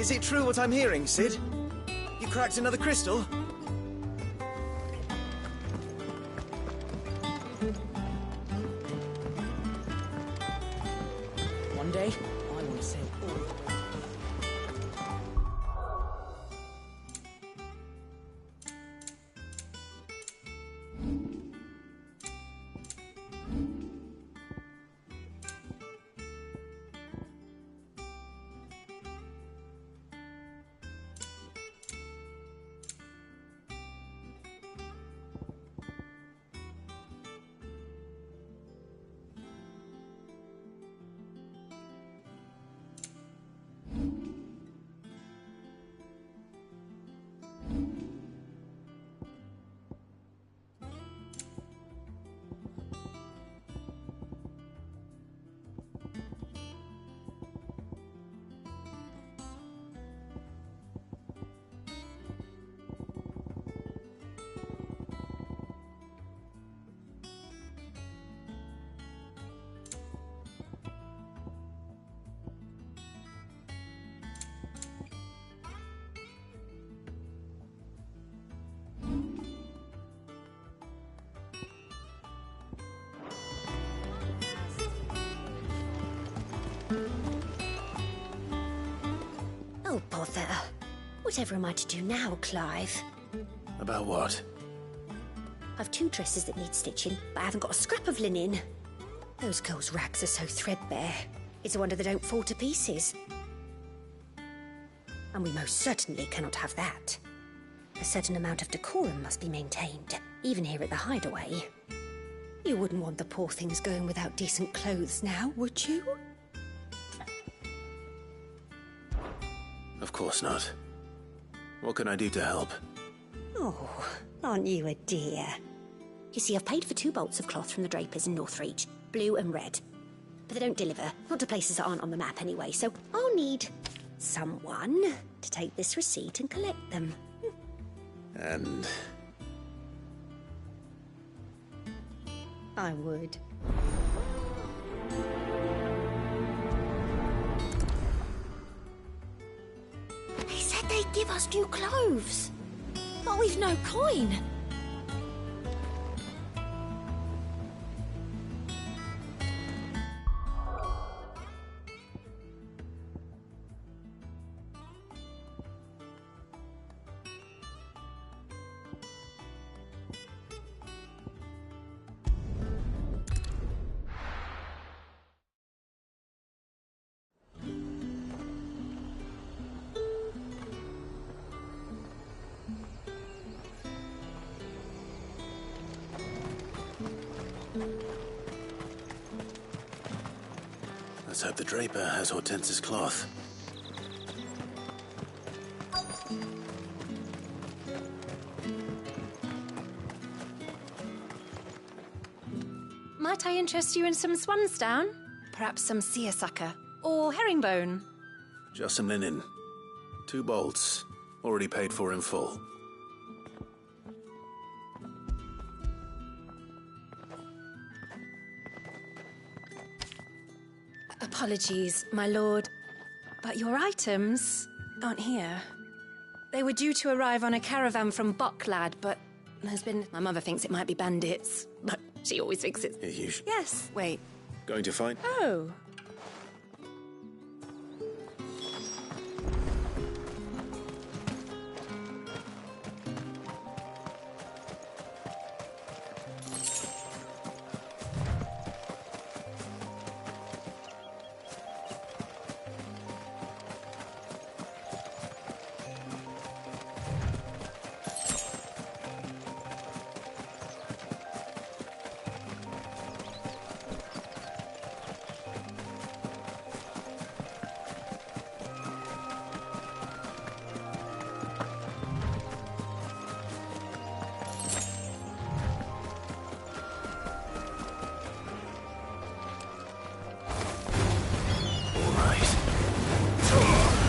Is it true what I'm hearing, Sid? You cracked another crystal? One day, I want to sail all of them. Oh, bother. Whatever am I to do now, Clive? About what? I've 2 dresses that need stitching, but I haven't got a scrap of linen. Those girls' rags are so threadbare. It's a wonder they don't fall to pieces. And we most certainly cannot have that. A certain amount of decorum must be maintained, even here at the Hideaway. You wouldn't want the poor things going without decent clothes now, would you? Of course not. What can I do to help? Oh, aren't you a dear? You see, I've paid for 2 bolts of cloth from the drapers in Northreach, blue and red. But they don't deliver, not to places that aren't on the map anyway, so I'll need someone to take this receipt and collect them. And... I would. They said they'd give us new clothes, but we've no coin. Let's hope the draper has Hortense's cloth. Might I interest you in some swansdown? Perhaps some seersucker or herringbone? Just some linen. 2 bolts. Already paid for in full. Apologies, my lord, but your items aren't here. They were due to arrive on a caravan from Bucklad, but there's been... My mother thinks it might be bandits, but she always thinks it's... Yes, wait. Going to find... Oh.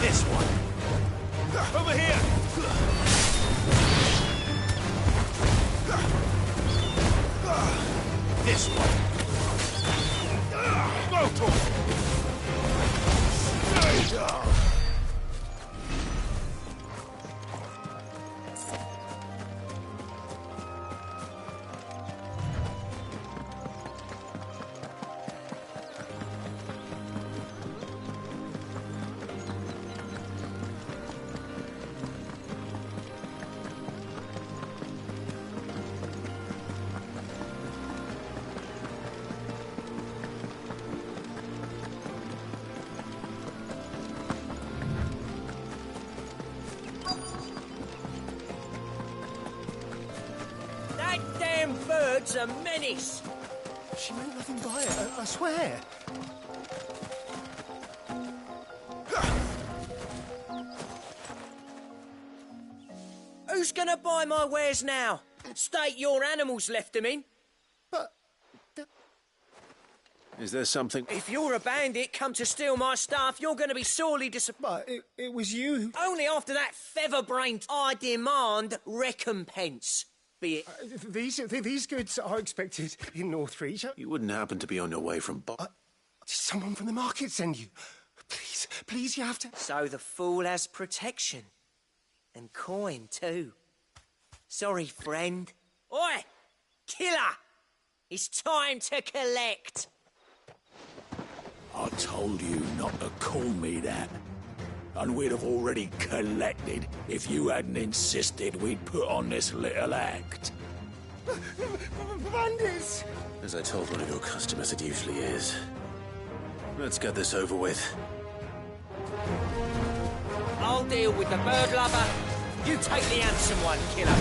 This one. Over here! This one. Go to him! Stay down! Them birds are menace. She meant nothing by it, I swear. Who's gonna buy my wares now? State your animals left them in. But... Is there something... If you're a bandit come to steal my stuff, you're gonna be sorely disappointed. But it was you who... Only after that feather-brained I demand recompense. Be it... These goods are expected in Northreach. You wouldn't happen to be on your way from Did someone from the market send you? Please, you have to... So the fool has protection. And coin, too. Sorry, friend. Oi! Killer! It's time to collect! I told you not to call me that. And we'd have already collected if you hadn't insisted we'd put on this little act. Bandits! As I told one of your customers, it usually is. Let's get this over with. I'll deal with the bird lover. You take the handsome one, killer.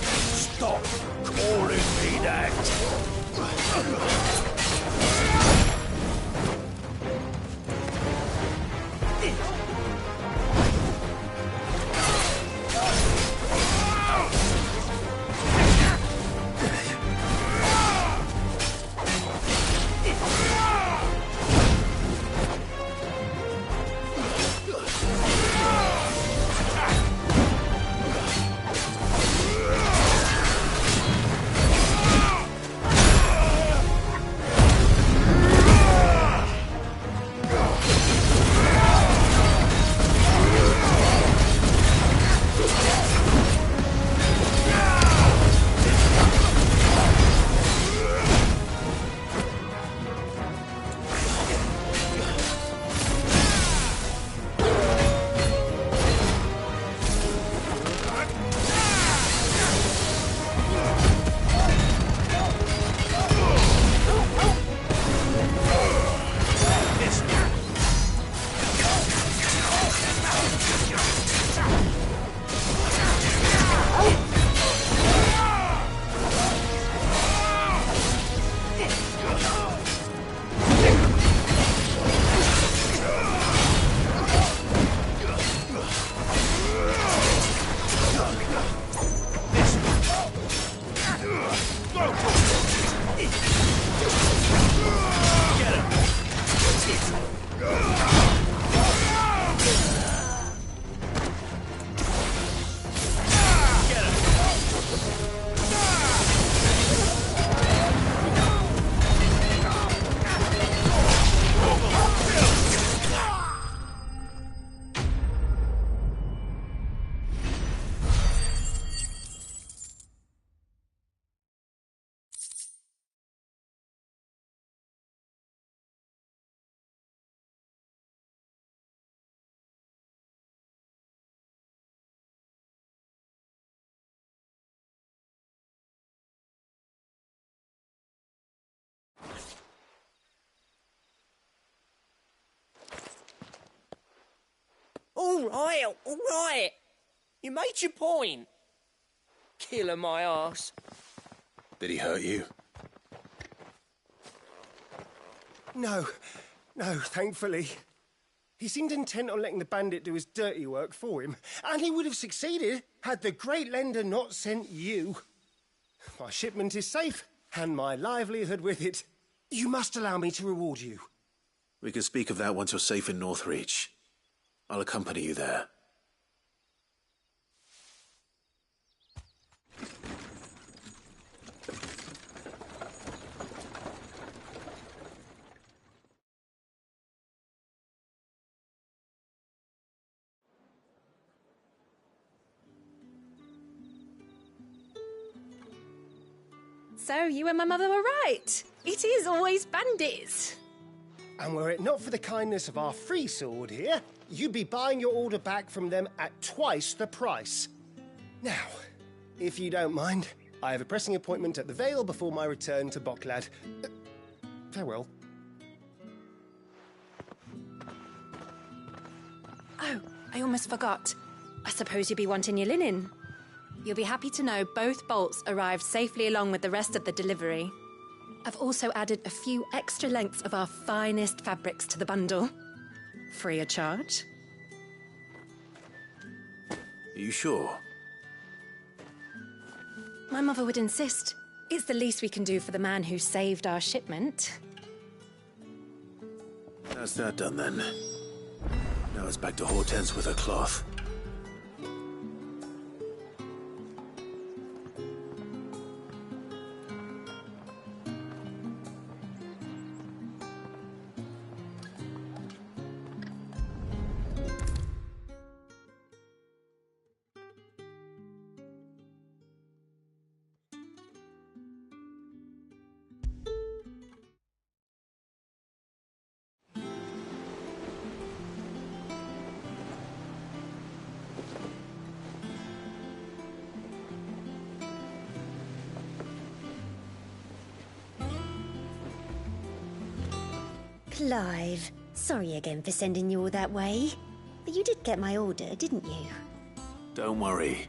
Stop calling me that! All right. You made your point. Killer my arse. Did he hurt you? No, thankfully. He seemed intent on letting the bandit do his dirty work for him, and he would have succeeded had the great lender not sent you. My shipment is safe, and my livelihood with it. You must allow me to reward you. We can speak of that once you're safe in Northreach. I'll accompany you there. So, you and my mother were right. It is always bandits. And were it not for the kindness of our free sword here, you'd be buying your order back from them at twice the price. Now, if you don't mind, I have a pressing appointment at the Vale before my return to Bocklad. Farewell. Oh, I almost forgot. I suppose you'd be wanting your linen. You'll be happy to know both bolts arrived safely along with the rest of the delivery. I've also added a few extra lengths of our finest fabrics to the bundle. Free of charge. Are you sure? My mother would insist. It's the least we can do for the man who saved our shipment. That's that done then. Now it's back to Hortense with her cloth. Clive, sorry again for sending you all that way. But you did get my order, didn't you? Don't worry.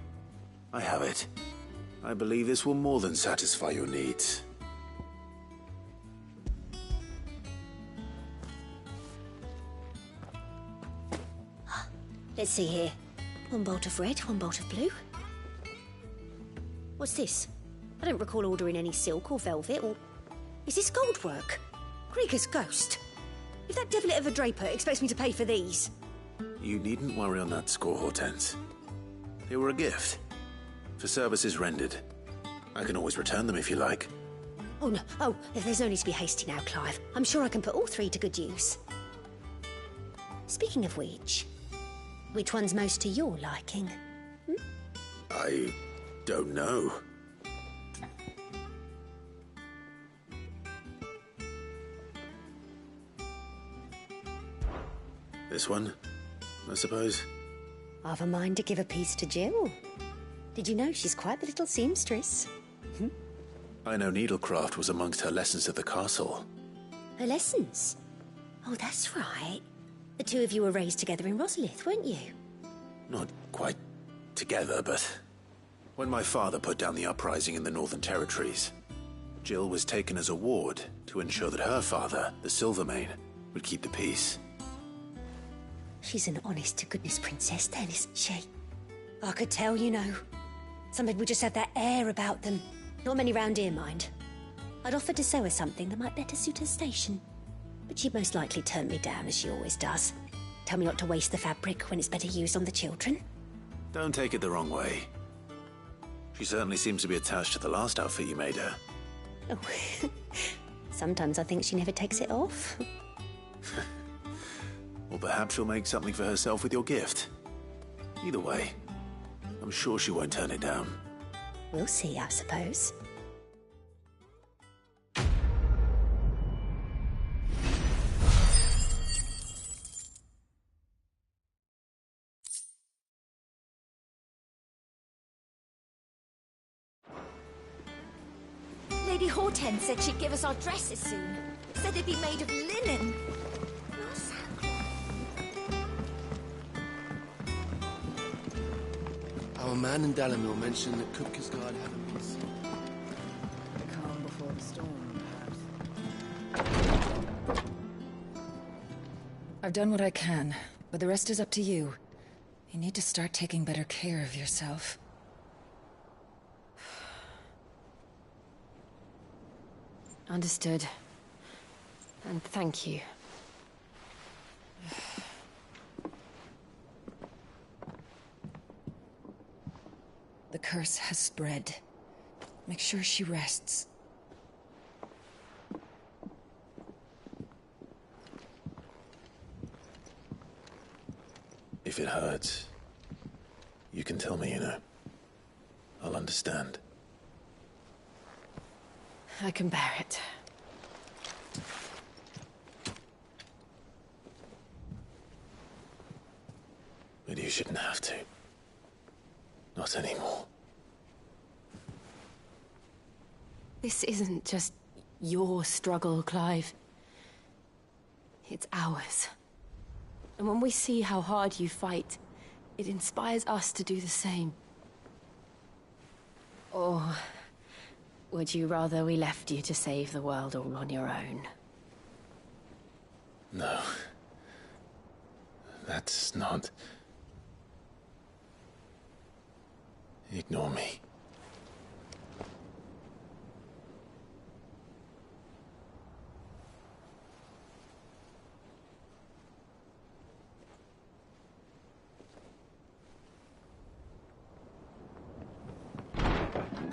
I have it. I believe this will more than satisfy your needs. Let's see here. One bolt of red, one bolt of blue. What's this? I don't recall ordering any silk or velvet or... Is this gold work? Krieger's ghost. If that devilet of a draper expects me to pay for these... You needn't worry on that score, Hortense. They were a gift. For services rendered. I can always return them if you like. Oh, no. Oh, there's no need to be hasty now, Clive. I'm sure I can put all three to good use. Speaking of which one's most to your liking? I don't know. This one, I suppose. I've a mind to give a piece to Jill. Did you know she's quite the little seamstress? I know needlecraft was amongst her lessons at the castle. Her lessons? Oh, that's right. The two of you were raised together in Rosalith, weren't you? Not quite together, but... When my father put down the uprising in the Northern Territories, Jill was taken as a ward to ensure that her father, the Silvermane, would keep the peace. She's an honest-to-goodness princess then, isn't she? I could tell, you know. Some people just have that air about them. Not many round here, mind. I'd offered to sew her something that might better suit her station. But she'd most likely turn me down, as she always does. Tell me not to waste the fabric when it's better used on the children. Don't take it the wrong way. She certainly seems to be attached to the last outfit you made her. Oh, sometimes I think she never takes it off. Or perhaps she'll make something for herself with your gift. Either way, I'm sure she won't turn it down. We'll see, I suppose. Lady Hortense said she'd give us our dresses soon. Said they'd be made of linen. Our man in Dalamil mentioned that Kupka's guard hadn't been seen. The calm before the storm, perhaps. I've done what I can, but the rest is up to you. You need to start taking better care of yourself. Understood. And thank you. The curse has spread. Make sure she rests. If it hurts, you can tell me, you know. I'll understand. I can bear it. But you shouldn't have to. Not anymore. This isn't just your struggle, Clive. It's ours. And when we see how hard you fight, it inspires us to do the same. Or would you rather we left you to save the world all on your own? No. That's not... Ignore me.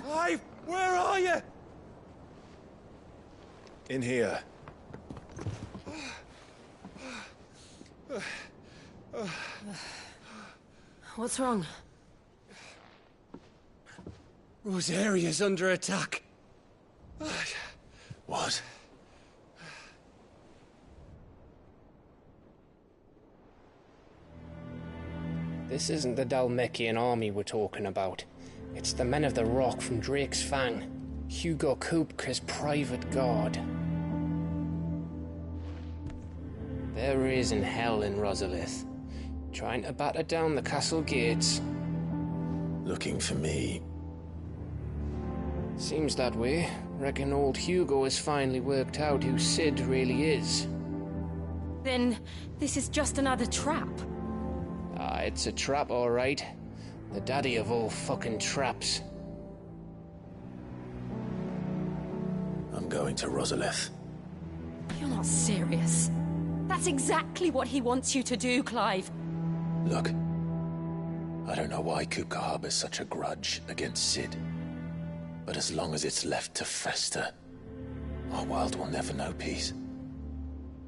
Clive, where are you? In here. What's wrong? Rosaria's under attack. What? This isn't the Dalmekian army we're talking about. It's the men of the Rock from Drake's Fang. Hugo Kupka's private guard. There is in hell in Rosalith, trying to batter down the castle gates. Looking for me. Seems that way. Reckon old Hugo has finally worked out who Sid really is. Then this is just another trap. Ah, it's a trap, all right. The daddy of all fucking traps. I'm going to Rosalith. You're not serious. That's exactly what he wants you to do, Clive. Look, I don't know why Kupka harbors such a grudge against Sid. But as long as it's left to fester, our world will never know peace.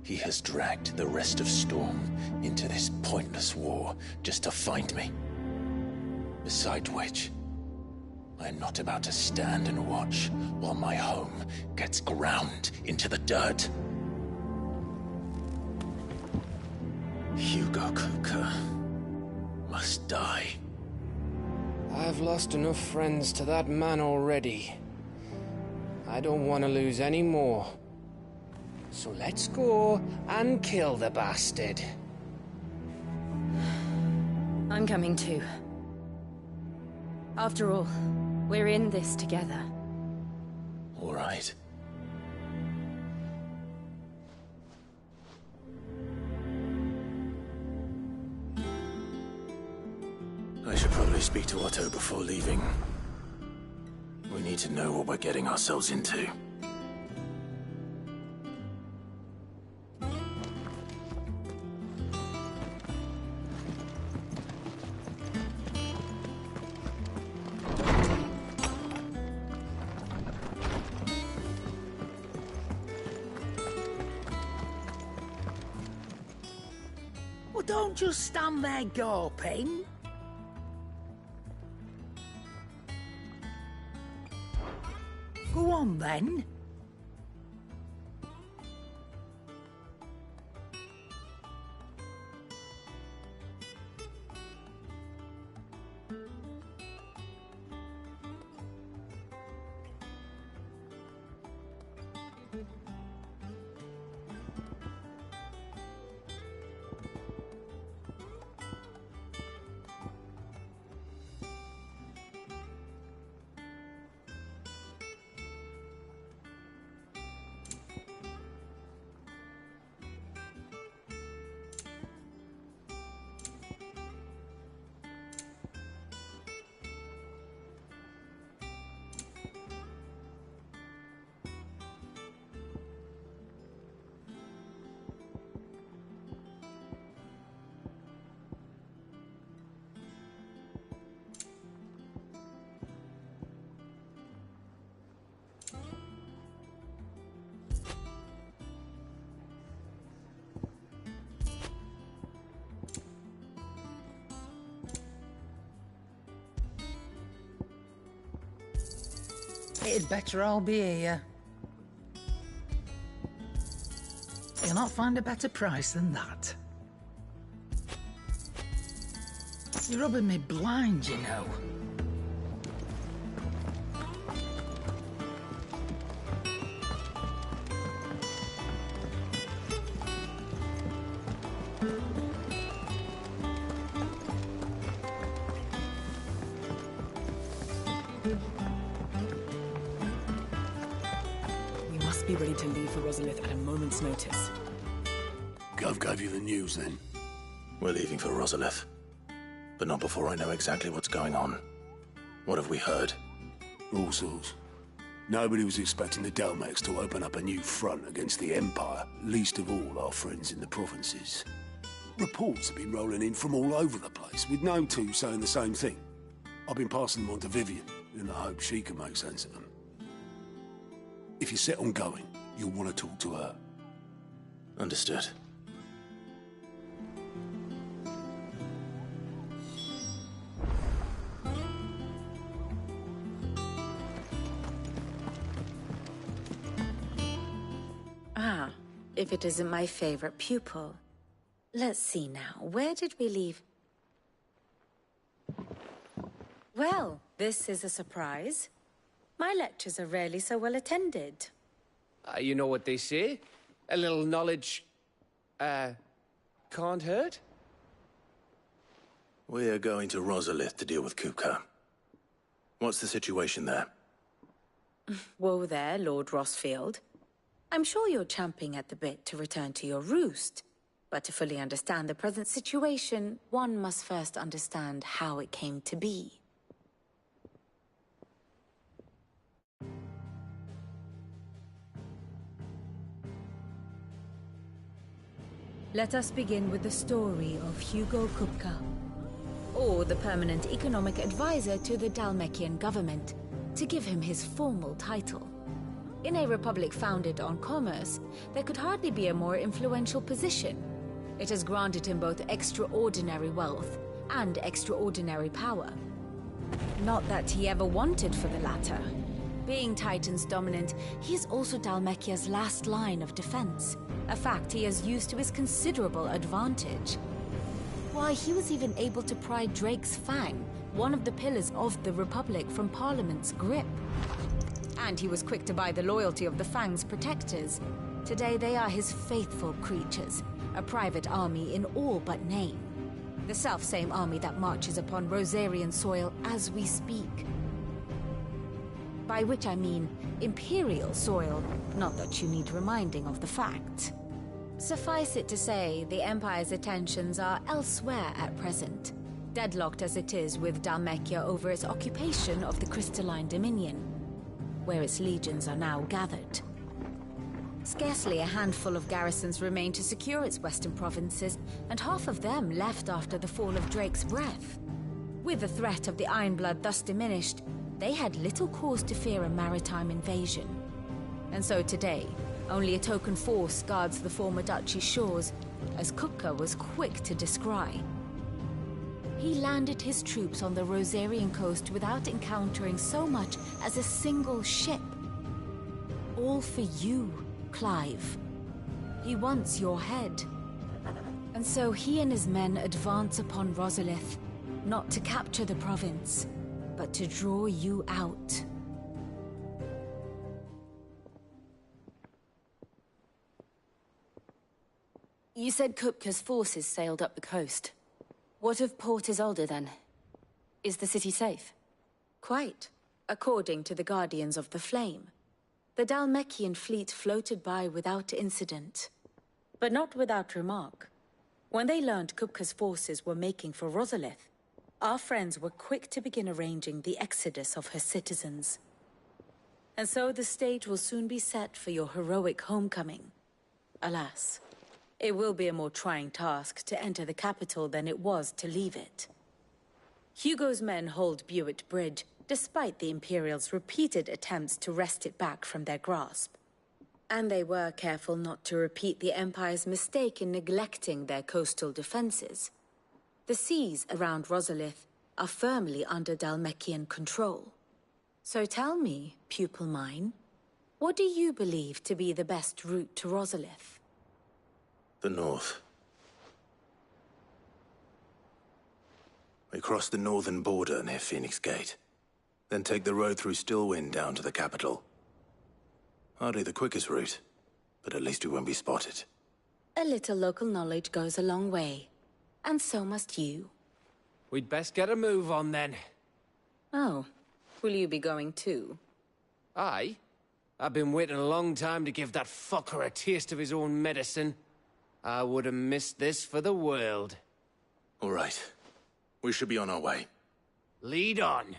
He has dragged the rest of Storm into this pointless war just to find me. Besides which, I am not about to stand and watch while my home gets ground into the dirt. Hugo Kupka must die. I've lost enough friends to that man already. I don't want to lose any more. So let's go and kill the bastard. I'm coming too. After all, we're in this together. All right. I should probably speak to Otto before leaving. We need to know what we're getting ourselves into. Well, don't just stand there gawping. Go on, then. It'd better all be here. You'll not find a better price than that. You're rubbing me blind, you know. must be ready to leave for Rosalith at a moment's notice. Gov gave you the news, then? We're leaving for Rosalith. But not before I know exactly what's going on. What have we heard? All sorts. Nobody was expecting the Dalmex to open up a new front against the Empire, least of all our friends in the provinces. Reports have been rolling in from all over the place, with no two saying the same thing. I've been passing them on to Vivian, in the hope she can make sense of them. If you're set on going, you'll want to talk to her. Understood. Ah, if it isn't my favorite pupil. Let's see now, where did we leave? Well, this is a surprise. My lectures are rarely so well attended. You know what they say? A little knowledge, can't hurt? We're going to Rosalith to deal with Kupka. What's the situation there? Whoa there, Lord Rossfield. I'm sure you're champing at the bit to return to your roost. But to fully understand the present situation, one must first understand how it came to be. Let us begin with the story of Hugo Kupka, or the permanent economic advisor to the Dalmekian government, to give him his formal title. In a republic founded on commerce, there could hardly be a more influential position. It has granted him both extraordinary wealth and extraordinary power. Not that he ever wanted for the latter. Being Titan's dominant, he is also Dalmekia's last line of defense, a fact he has used to his considerable advantage. Why, he was even able to pry Drake's Fang, one of the pillars of the Republic, from Parliament's grip. And he was quick to buy the loyalty of the Fang's protectors. Today they are his faithful creatures, a private army in all but name. The self-same army that marches upon Rosarian soil as we speak. By which I mean Imperial soil, not that you need reminding of the fact. Suffice it to say, the Empire's attentions are elsewhere at present, deadlocked as it is with Dalmekia over its occupation of the Crystalline Dominion, where its legions are now gathered. Scarcely a handful of garrisons remain to secure its western provinces, and half of them left after the fall of Drake's Breath. With the threat of the Ironblood thus diminished, they had little cause to fear a maritime invasion. And so today, only a token force guards the former duchy's shores, as Kupka was quick to descry. He landed his troops on the Rosarian coast without encountering so much as a single ship. All for you, Clive. He wants your head. And so he and his men advance upon Rosalith, not to capture the province, but to draw you out. You said Kupka's forces sailed up the coast. What of Port Isolde, then? Is the city safe? Quite, according to the Guardians of the Flame. The Dalmekian fleet floated by without incident. But not without remark. When they learned Kupka's forces were making for Rosalith, our friends were quick to begin arranging the exodus of her citizens. And so the stage will soon be set for your heroic homecoming. Alas, it will be a more trying task to enter the capital than it was to leave it. Hugo's men hold Buett Bridge, despite the Imperials' repeated attempts to wrest it back from their grasp. And they were careful not to repeat the Empire's mistake in neglecting their coastal defenses. The seas around Rosalith are firmly under Dalmekian control. So tell me, pupil mine, what do you believe to be the best route to Rosalith? The north. We cross the northern border near Phoenix Gate, then take the road through Stillwind down to the capital. Hardly the quickest route, but at least we won't be spotted. A little local knowledge goes a long way. And so must you. We'd best get a move on, then. Oh, will you be going too? Aye. I've been waiting a long time to give that fucker a taste of his own medicine. I would have missed this for the world. All right. We should be on our way. Lead on.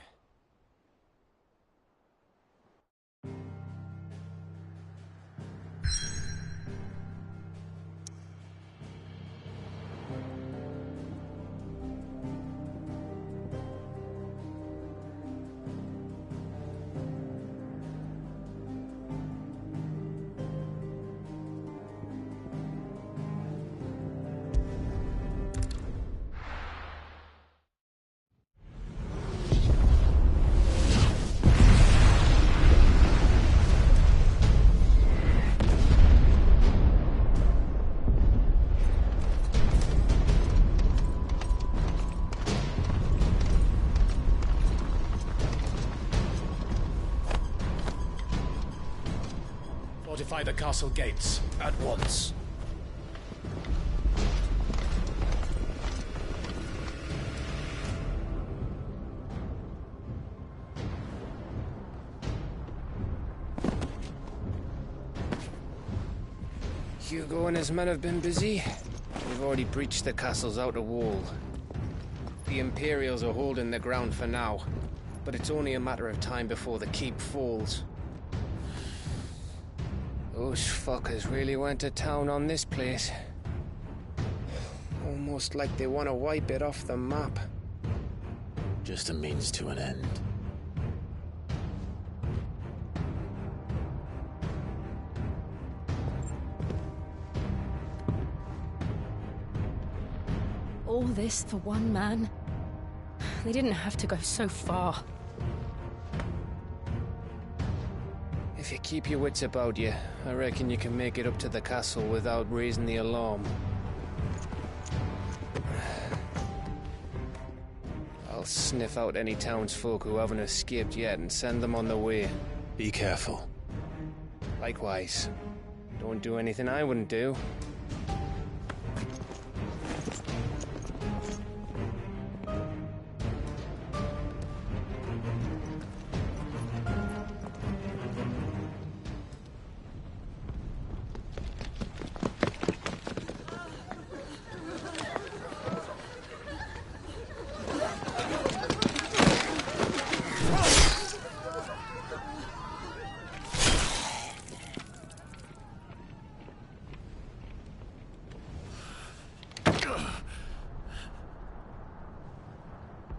Fortify the castle gates at once. Hugo and his men have been busy. We've already breached the castle's outer wall. The Imperials are holding the ground for now, but it's only a matter of time before the keep falls. Those fuckers really went to town on this place. Almost like they want to wipe it off the map. Just a means to an end. All this for one man? They didn't have to go so far. If you keep your wits about you, I reckon you can make it up to the castle without raising the alarm. I'll sniff out any townsfolk who haven't escaped yet and send them on their way. Be careful. Likewise. Don't do anything I wouldn't do.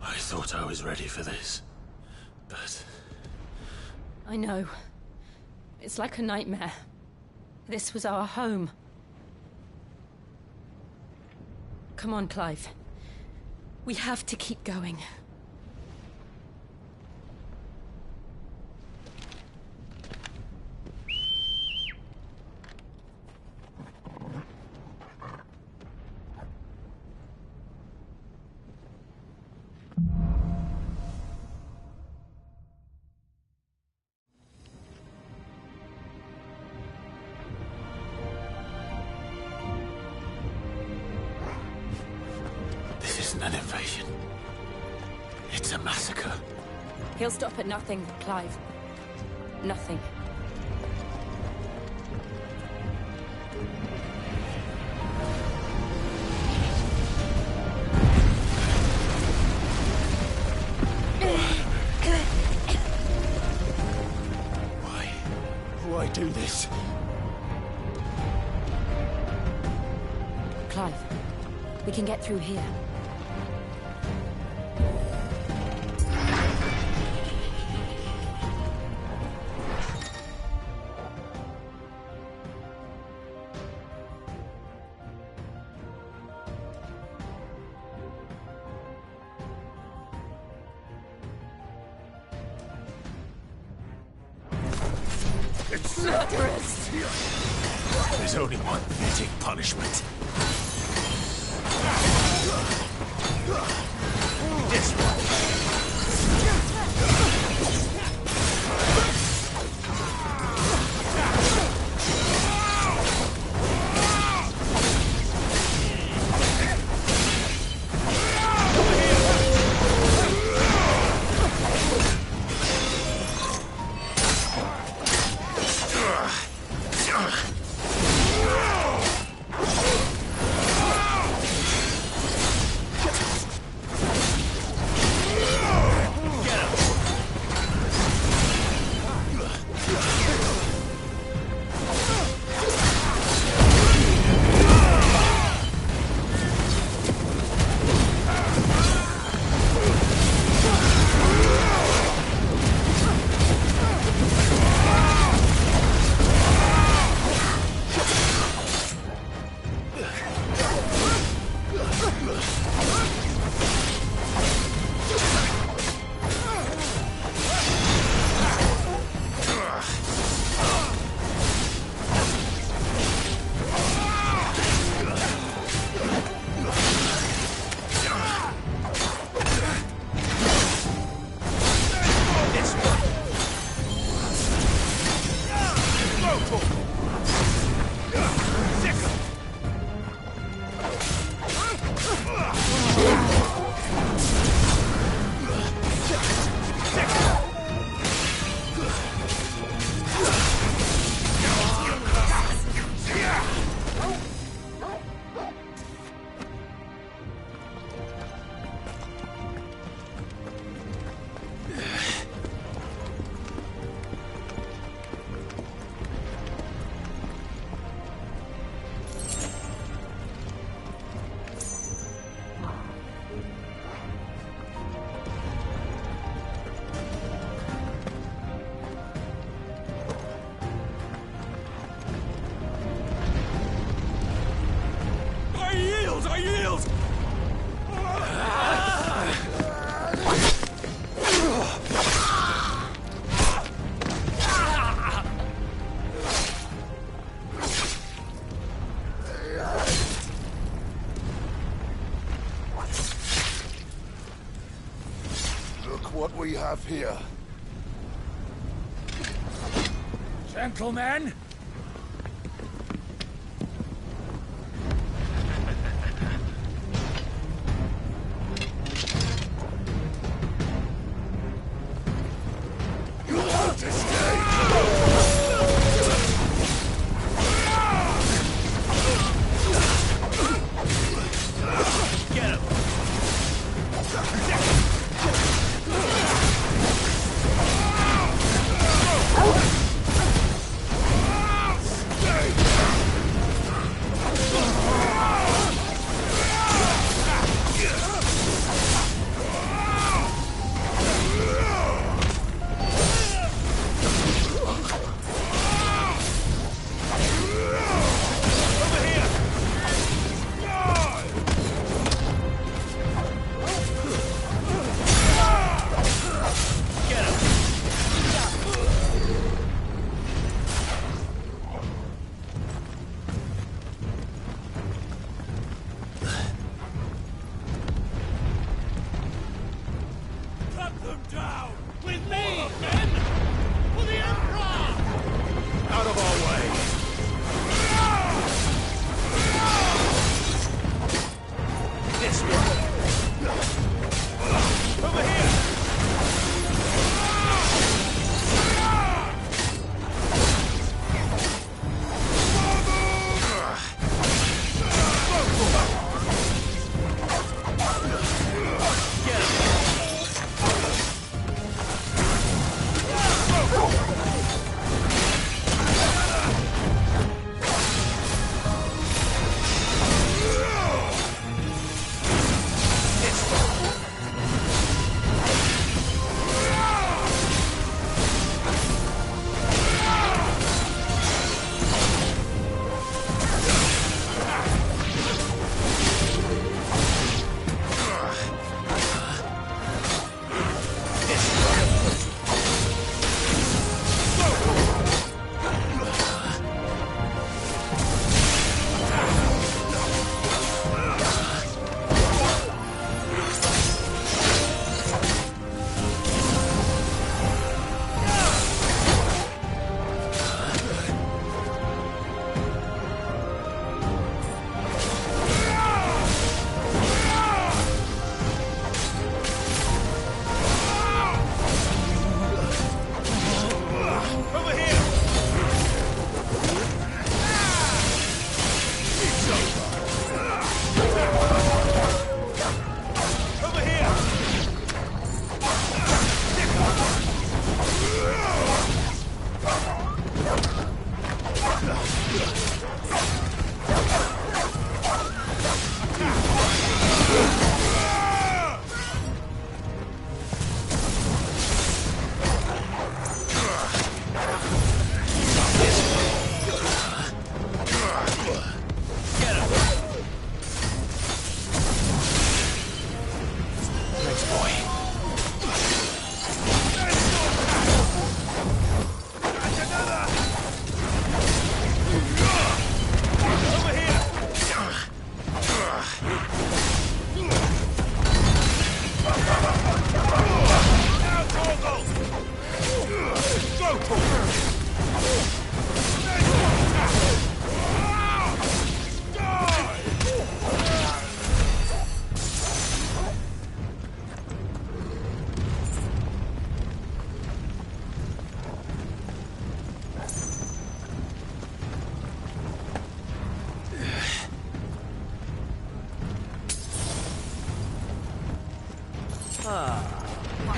I thought I was ready for this, but... I know. It's like a nightmare. This was our home. Come on, Clive. We have to keep going. An invasion. It's a massacre. He'll stop at nothing, Clive. Nothing. Why do this? Clive, we can get through here. It's murderous! There's only one fitting punishment. This one. I yield! Look what we have here. Gentlemen!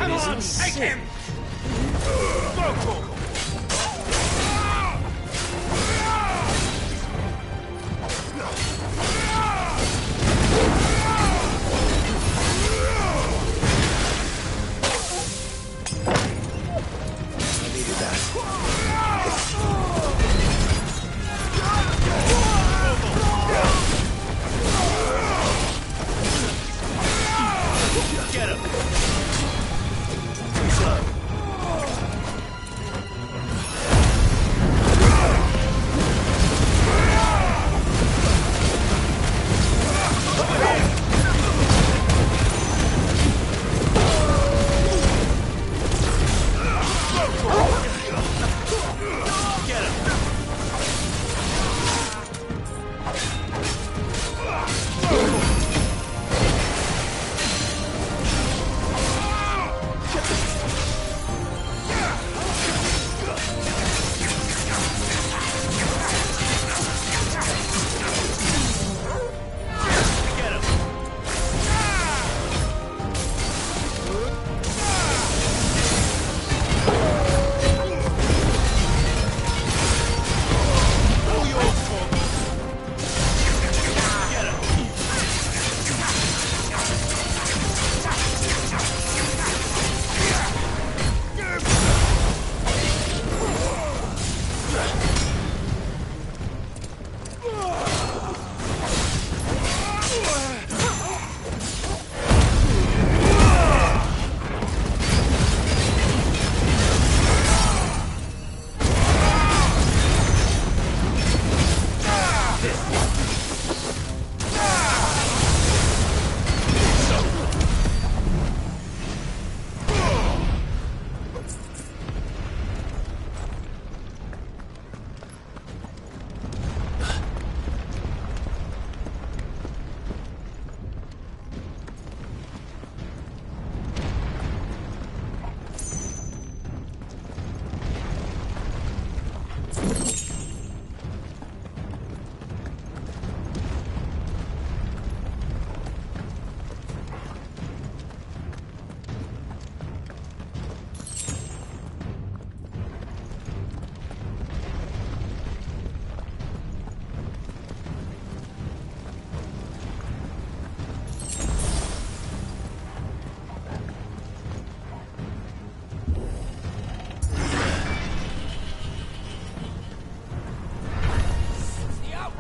Come on, take him! Go!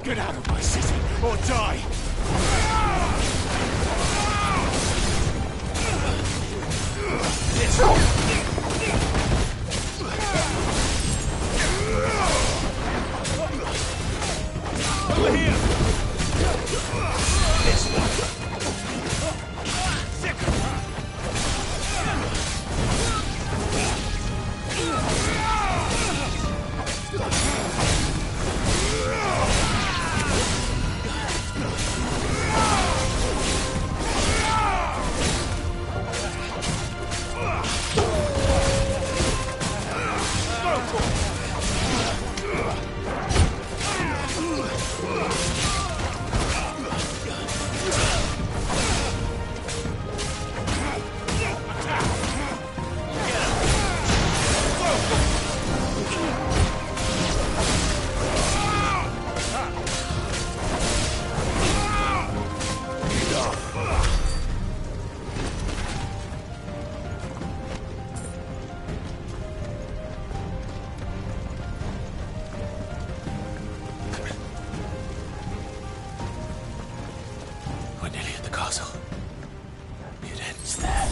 Get out of my city, or die! Over here! This one! We're nearly at the castle. It ends there.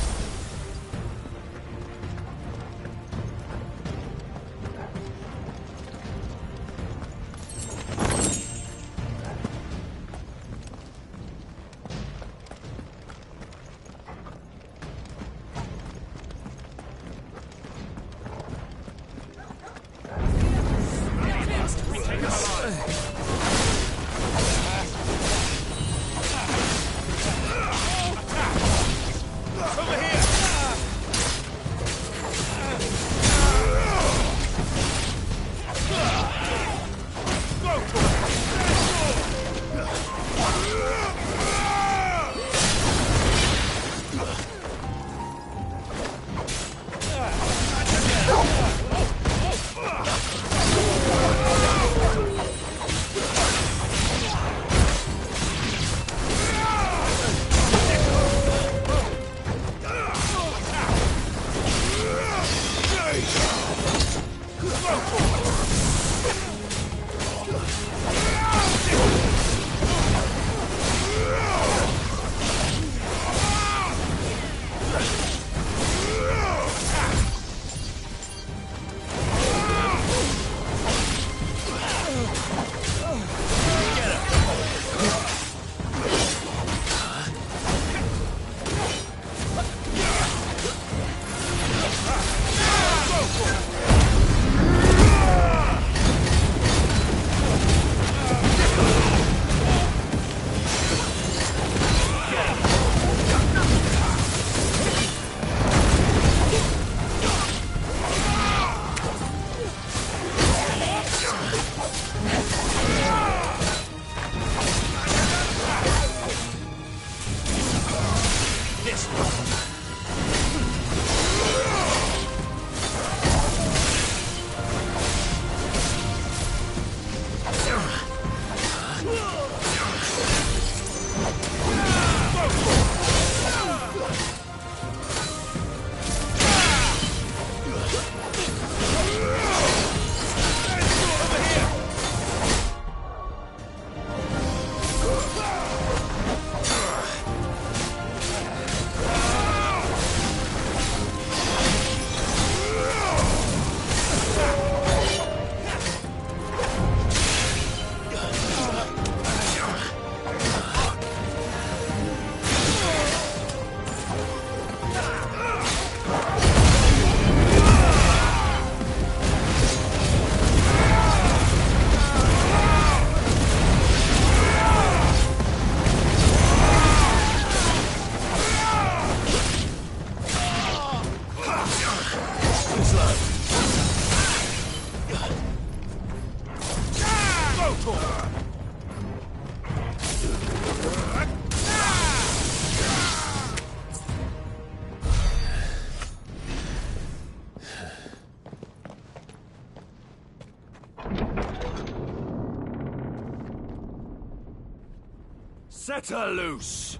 Set her loose!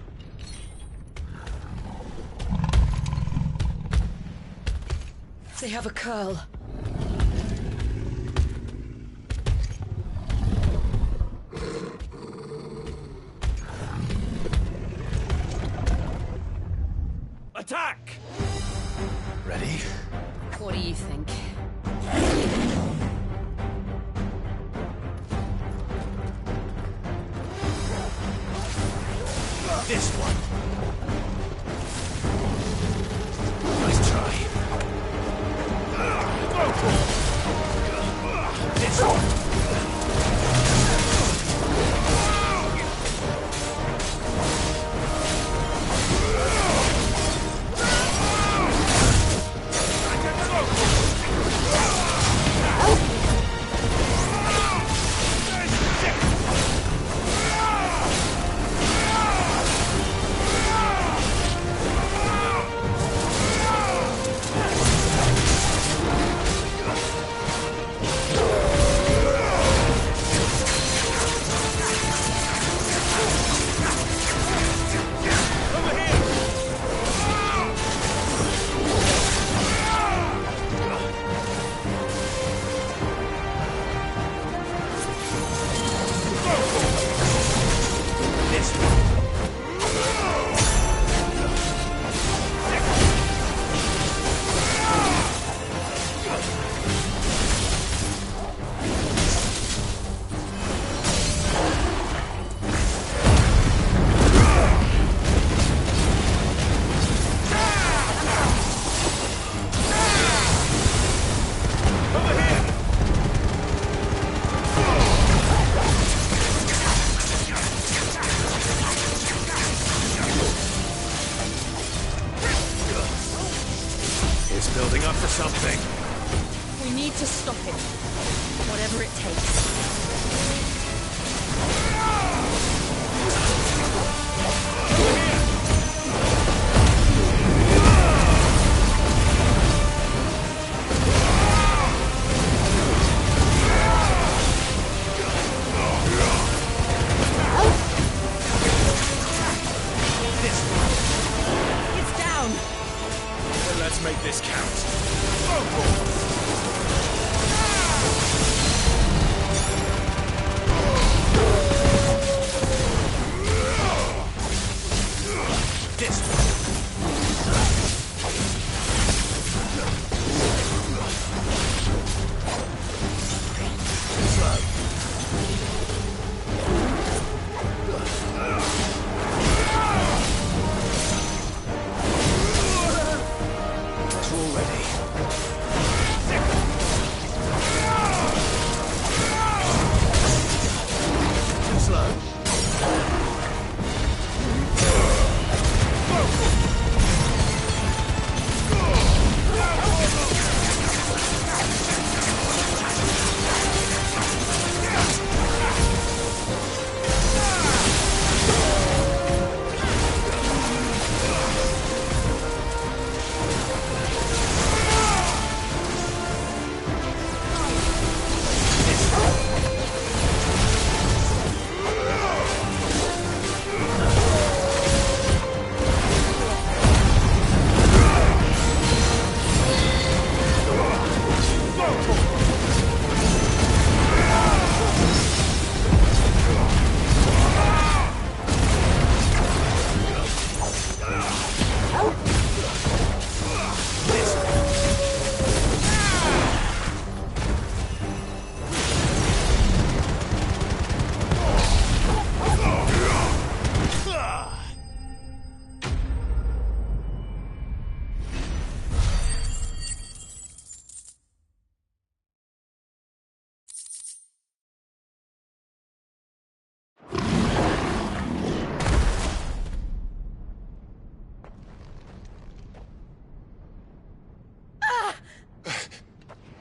They have a curl. attack! Ready? What do you think? This one. Nice try. This one. Building up for something. We need to stop it. Whatever it takes. Let's make this count. This one.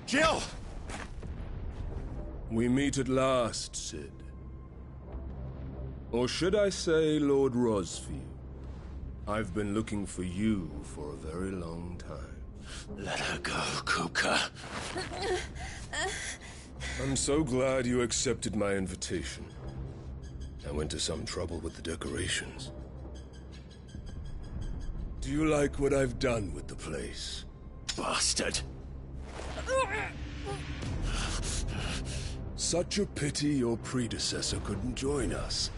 Jill! We meet at last, Sid. Or should I say, Lord Rosfield? I've been looking for you for a very long time. Let her go, Kupka. I'm so glad you accepted my invitation. I went to some trouble with the decorations. Do you like what I've done with the place? Bastard. Such a pity your predecessor couldn't join us.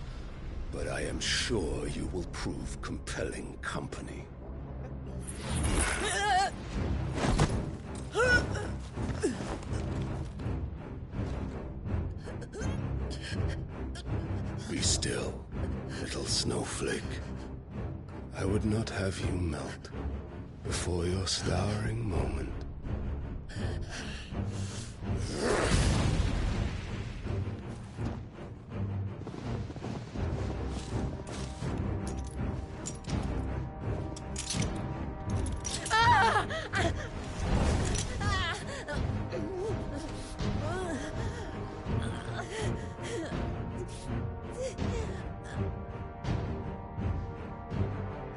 But I am sure you will prove compelling company. Be still, little snowflake. I would not have you melt before your starring moment.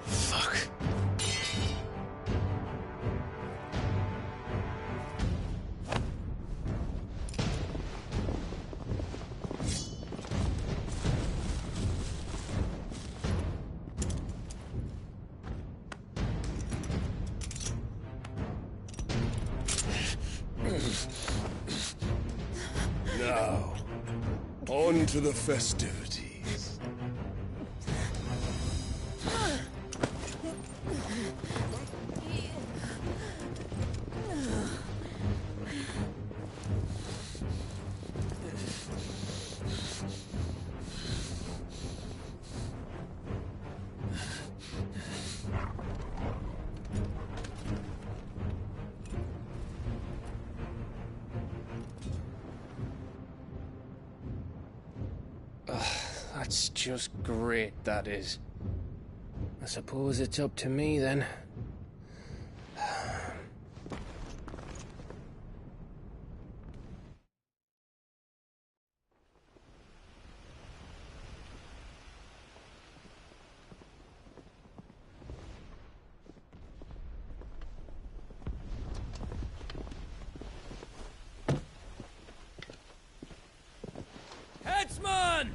Fuck. Now, on to the festivities. That's just great, that is. I suppose it's up to me, then. Headsman!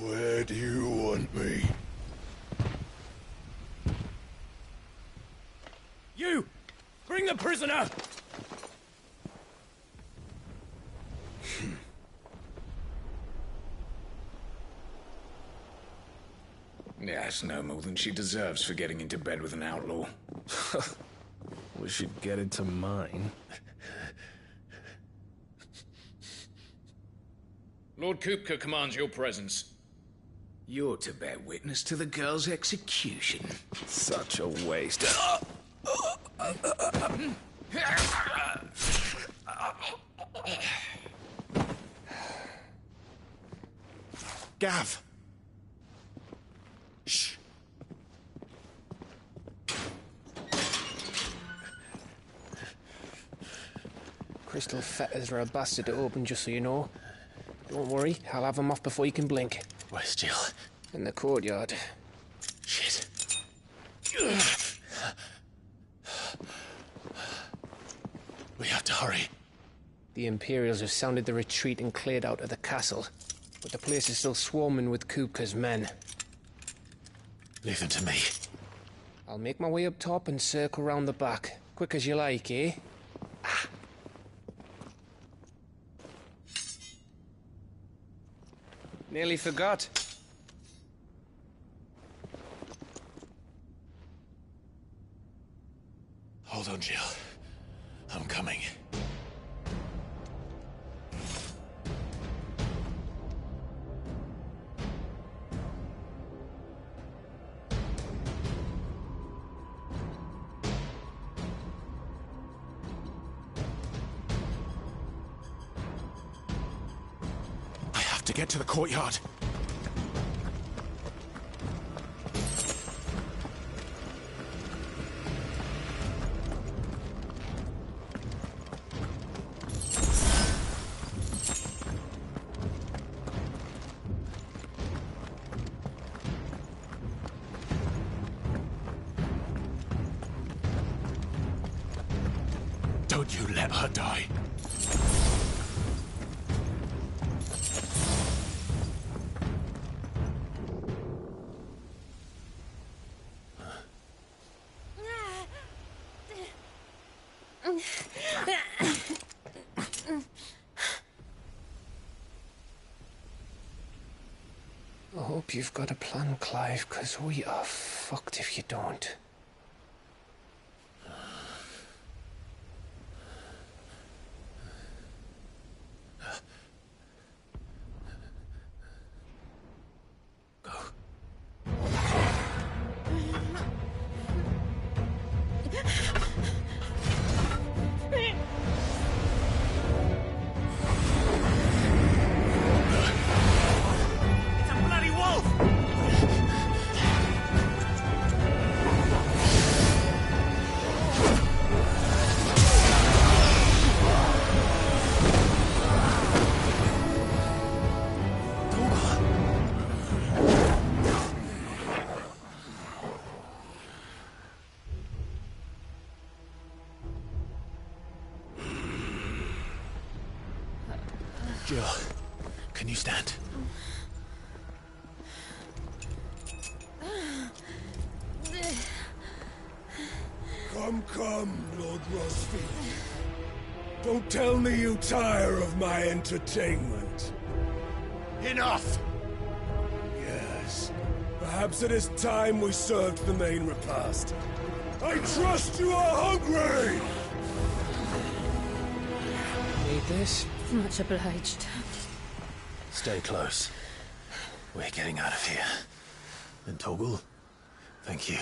Where do you want me? You! Bring the prisoner! Yes, no more than she deserves for getting into bed with an outlaw. We should get into mine. Lord Kupka commands your presence. You're to bear witness to the girl's execution. Such a waste. Gav! Shh. Crystal fetters are a bastard to open, just so you know. Don't worry, I'll have them off before you can blink. Where's Jill? In the courtyard. Shit. We have to hurry. The Imperials have sounded the retreat and cleared out of the castle, but the place is still swarming with Kupka's men. Leave them to me. I'll make my way up top and circle round the back. Quick as you like, eh? Nearly forgot. Hold on, Jill. I'm coming. I have to get to the courtyard. Don't you let her die. I hope you've got a plan, Clive, 'cause we are fucked if you don't. It's a bloody wolf! Jill, can you stand? Come, Lord Rosfield. Don't tell me you tire of my entertainment. Enough! Yes. Perhaps it is time we served the main repast. I trust you are hungry! Need this? Much obliged. Stay close. We're getting out of here. And Toggle, thank you.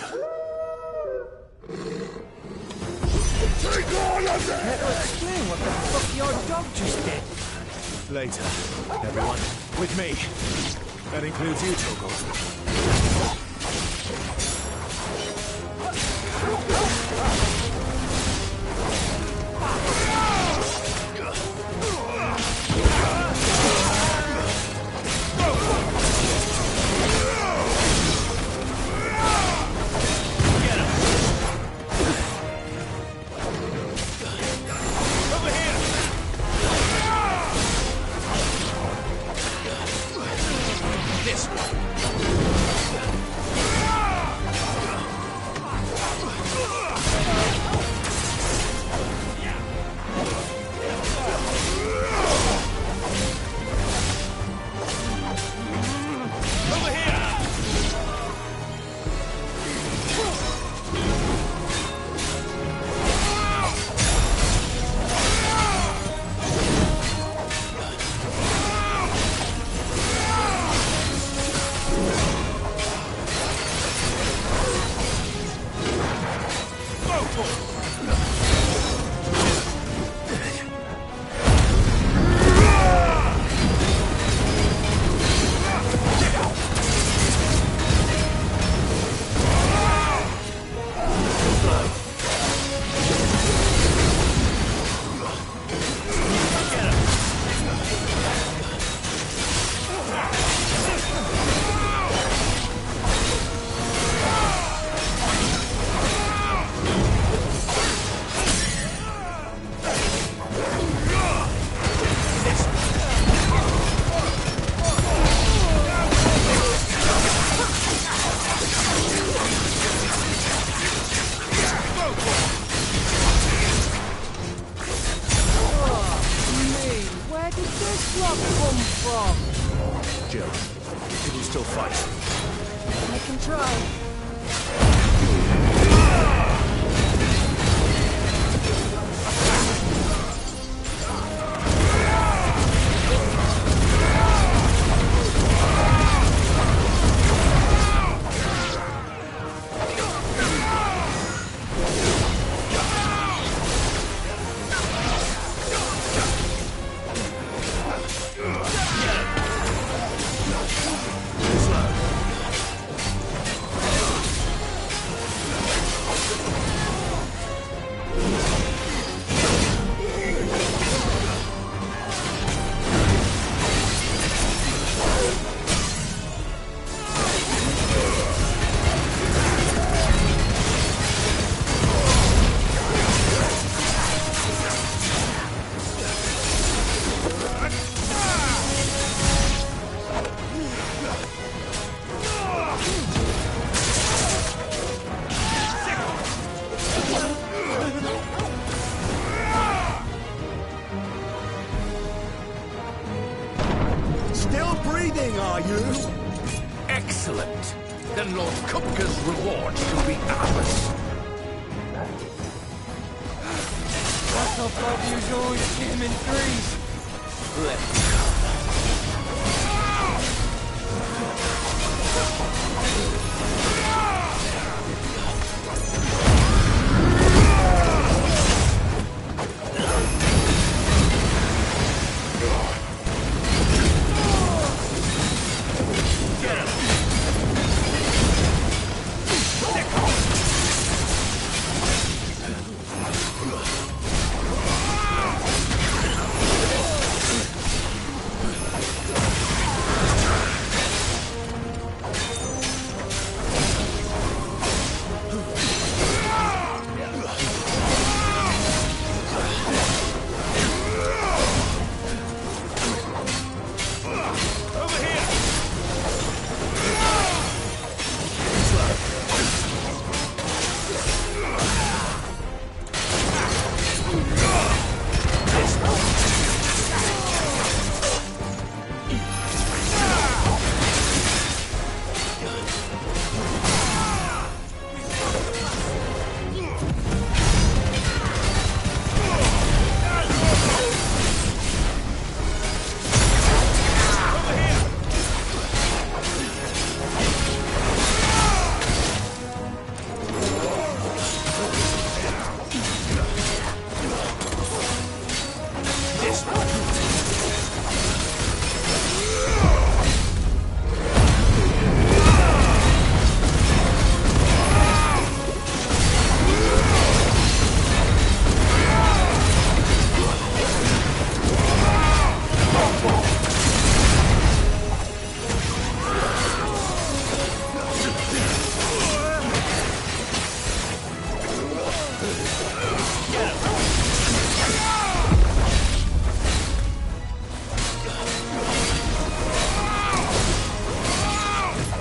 Take all of them! Explain what the fuck your dog just did. Later, everyone. With me. That includes you, Toggle. Jill, can you still fight? I can try. Still breathing, are you? Excellent. Then Lord Kupka's reward shall be ours. I thought you always came in threes. Let's go.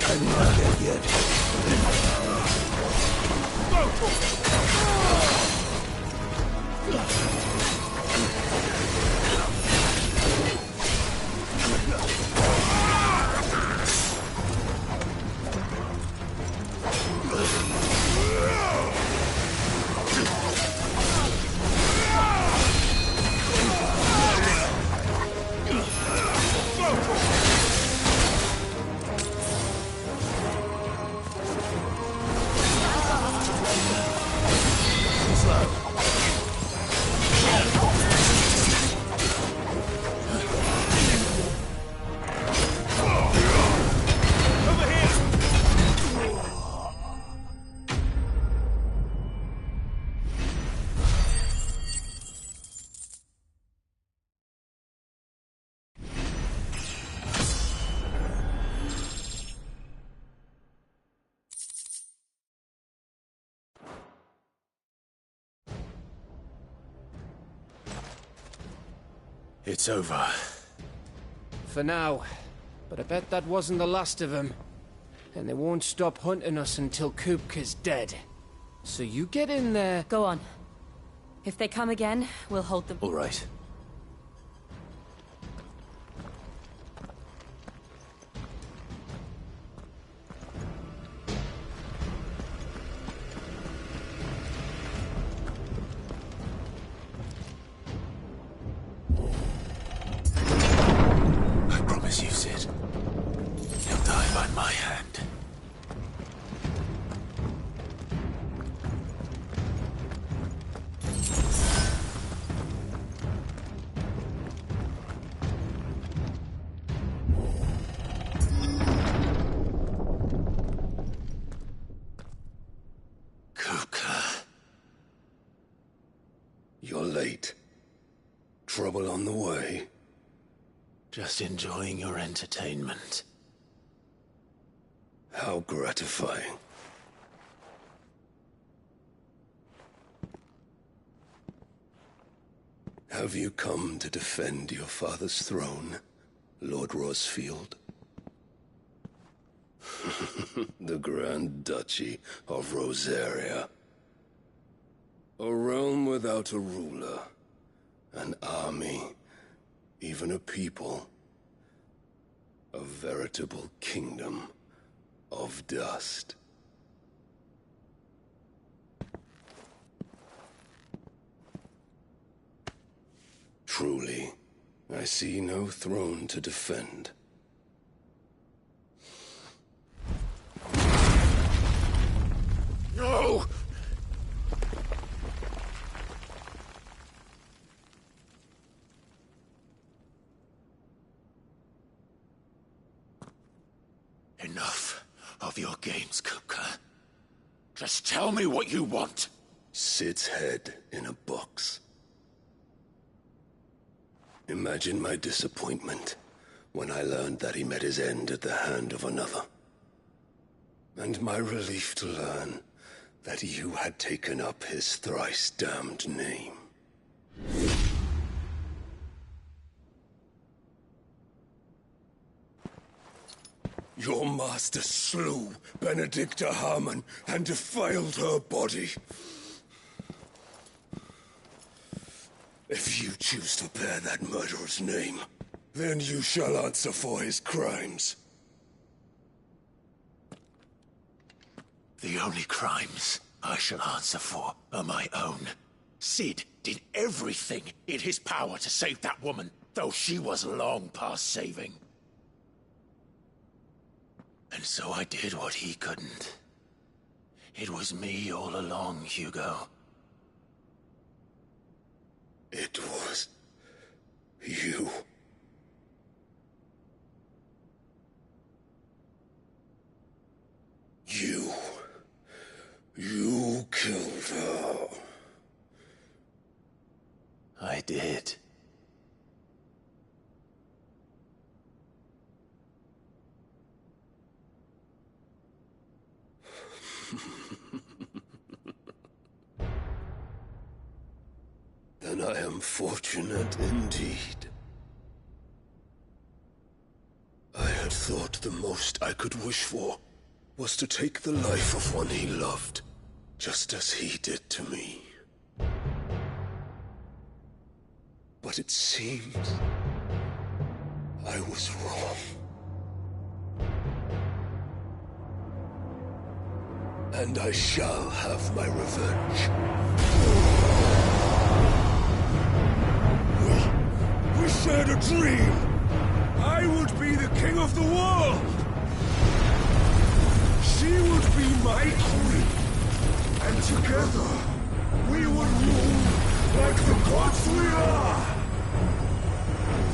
I'm not dead yet. It's over. For now. But I bet that wasn't the last of them. And they won't stop hunting us until Kupka's dead. So you get in there... Go on. If they come again, we'll hold them... All right. You, Sid. He'll die by my hand. Kupka. You're late. Trouble on the way? Just enjoying your entertainment. How gratifying. Have you come to defend your father's throne, Lord Rosfield? The Grand Duchy of Rosaria. A realm without a ruler, an army, even a people. A veritable kingdom of dust. Truly, I see no throne to defend. No! Enough of your games, Kupka. Just tell me what you want. Sid's head in a box. Imagine my disappointment when I learned that he met his end at the hand of another. And my relief to learn that you had taken up his thrice-damned name. Your master slew Benedicta Harmon and defiled her body. If you choose to bear that murderer's name, then you shall answer for his crimes. The only crimes I shall answer for are my own. Sid did everything in his power to save that woman, though she was long past saving. And so I did what he couldn't. It was me all along, Hugo. It was... you. You killed her. I did. Then I am fortunate indeed. I had thought the most I could wish for was to take the life of one he loved, just as he did to me. But it seems I was wrong. And I shall have my revenge. We shared a dream! I would be the king of the world! She would be my queen! And together, we would rule like the gods we are!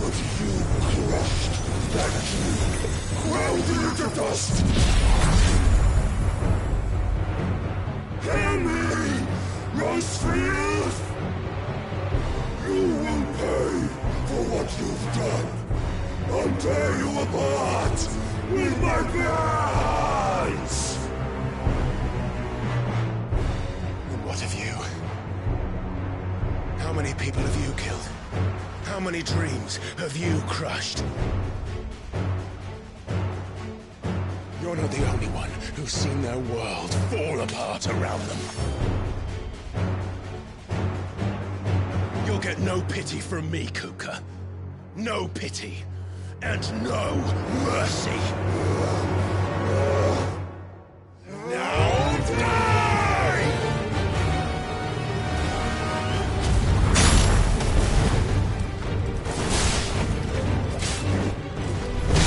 But you crushed that dream, ground it into dust! Hear me, Rosefield! You will pay for what you've done! I'll tear you apart with my bare hands! And what of you? How many people have you killed? How many dreams have you crushed? You're not the only one who's seen their world fall apart around them. You'll get no pity from me, Kupka. No pity. And no mercy. Now die!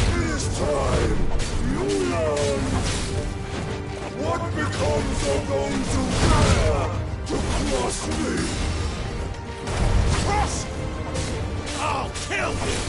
It is time you learn what becomes of those who dare to cross me. Cross! I'll kill you!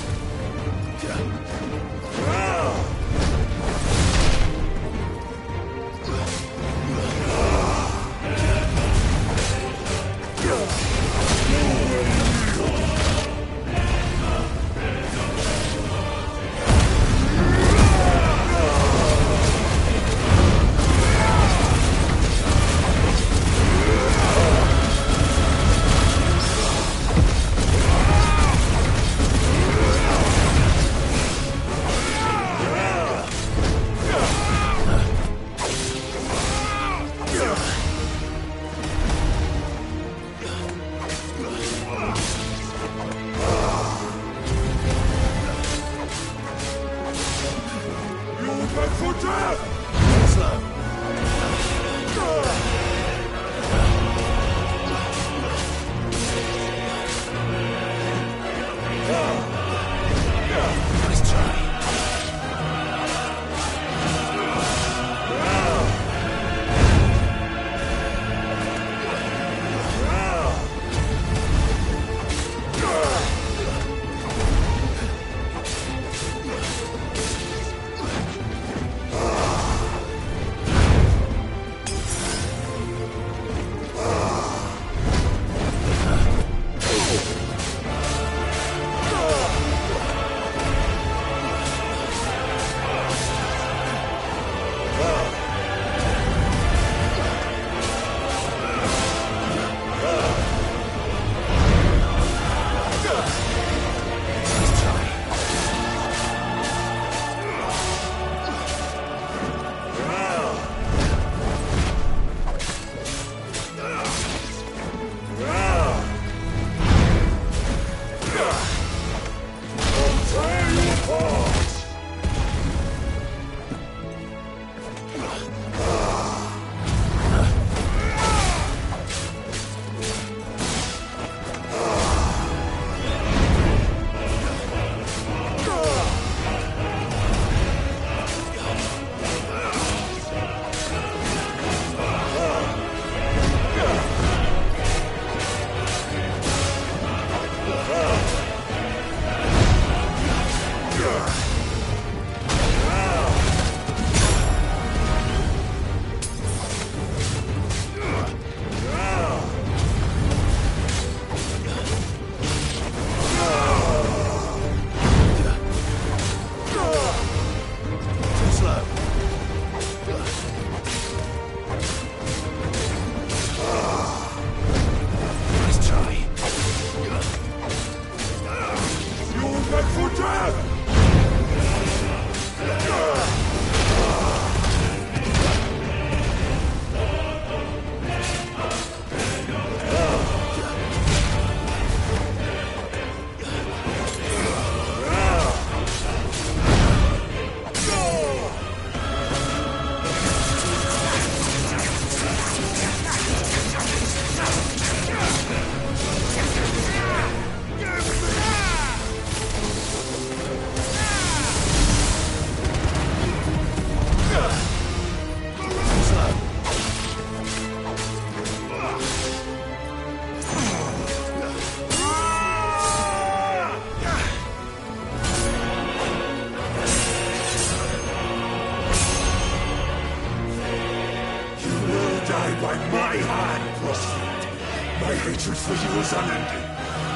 My hatred for you is unending.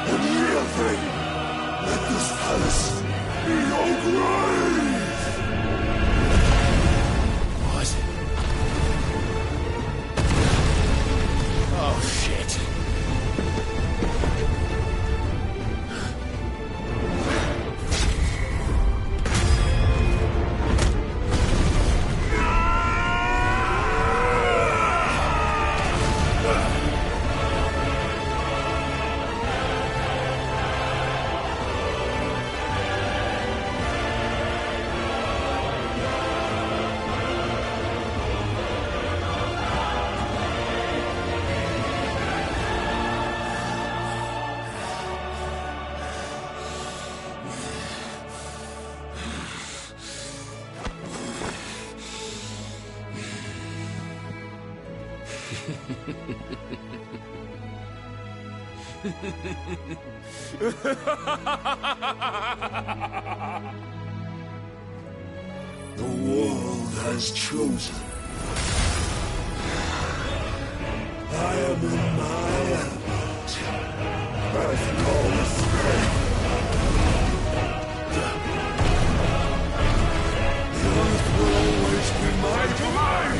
And real thing, let this palace be your grave! What? Oh, shit. The world has chosen. I am in my element. There's no escape. The earth will always be my domain.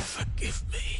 Forgive me.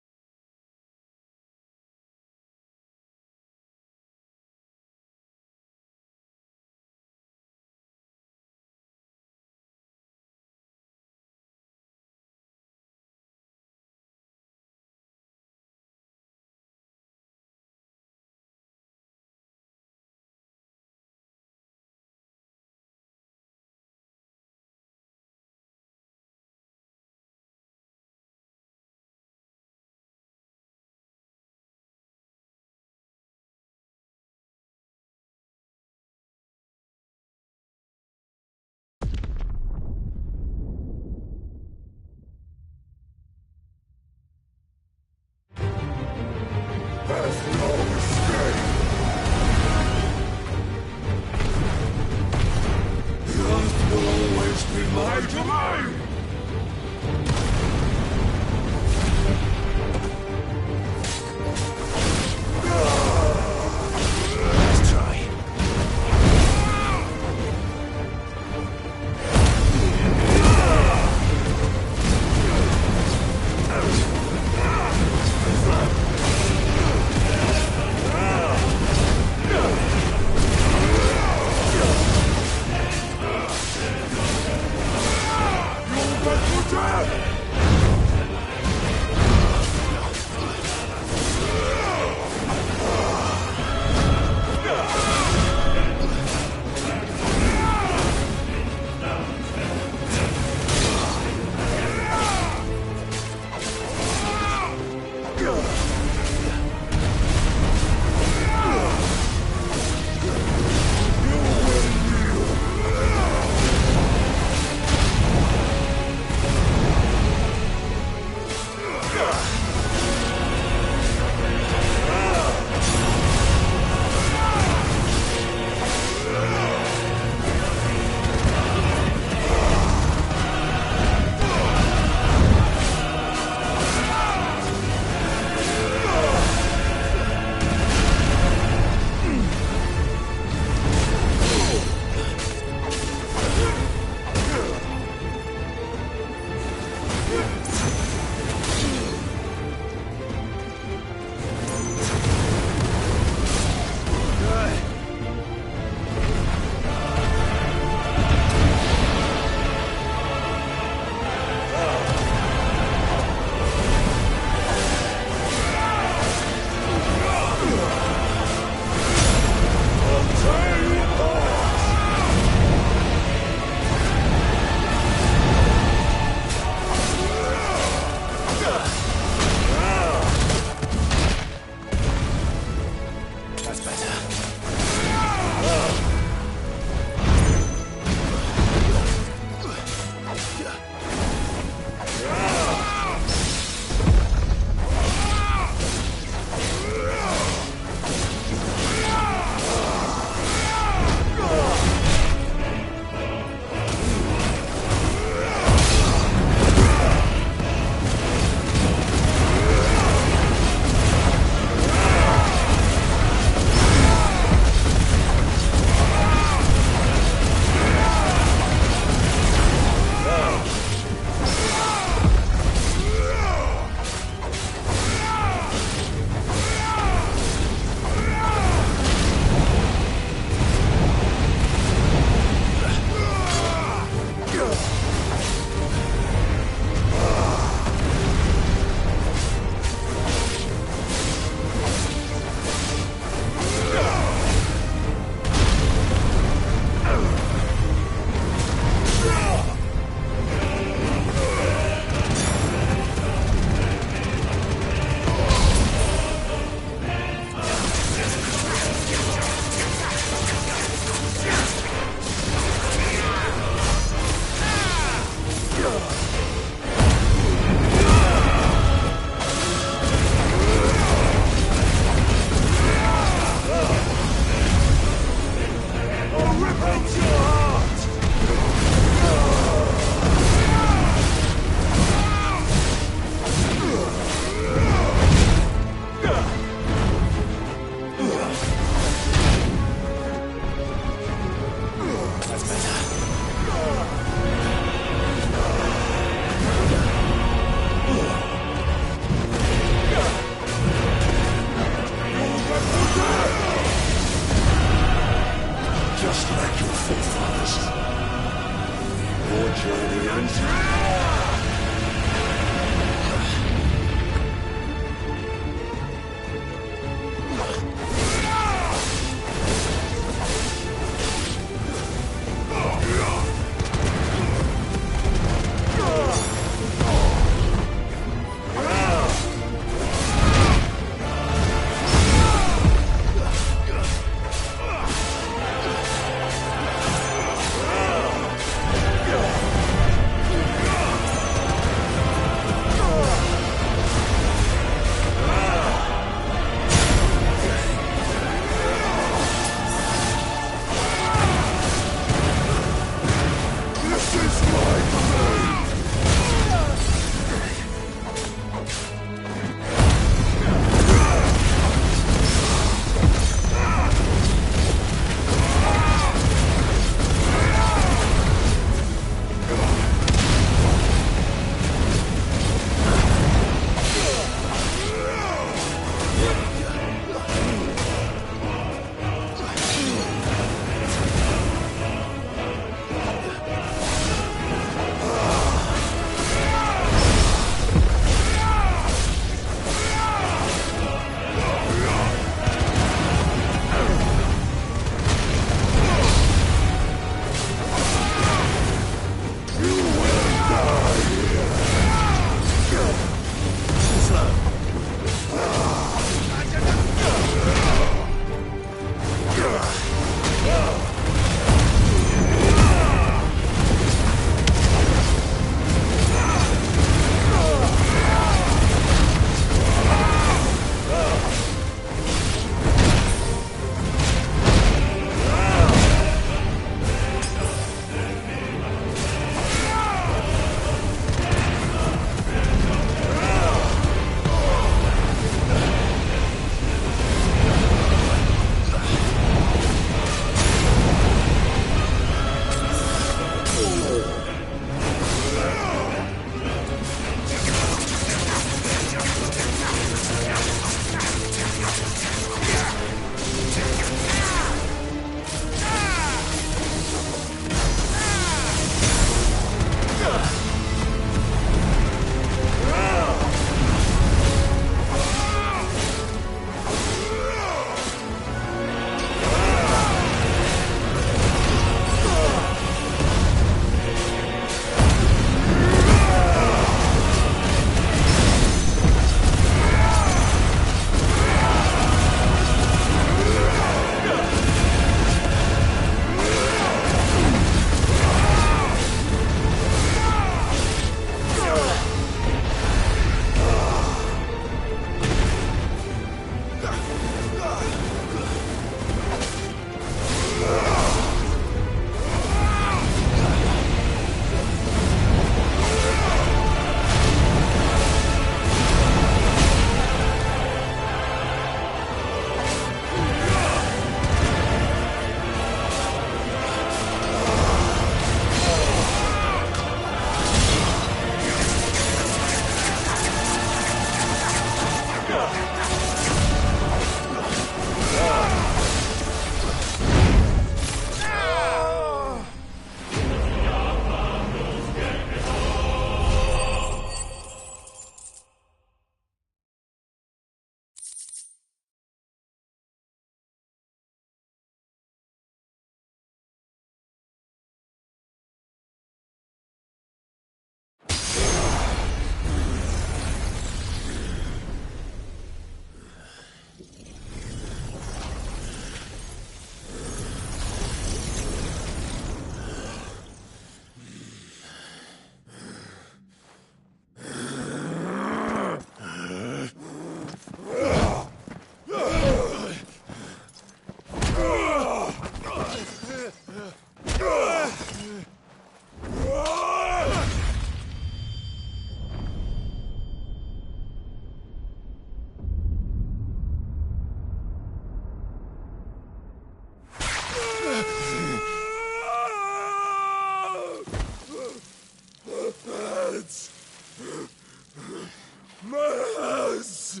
Mess!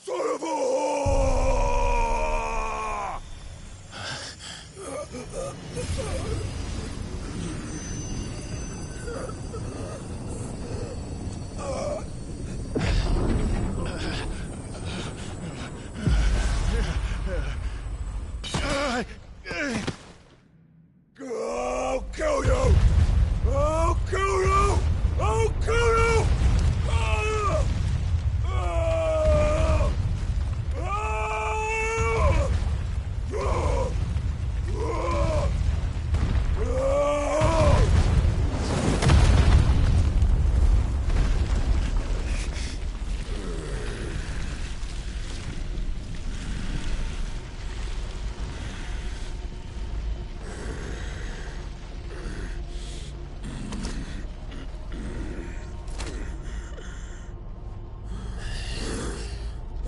Son of a whore! I'll kill you! I'll kill you! I'll kill you! Ah! Ah! Ah! Ah! Ah!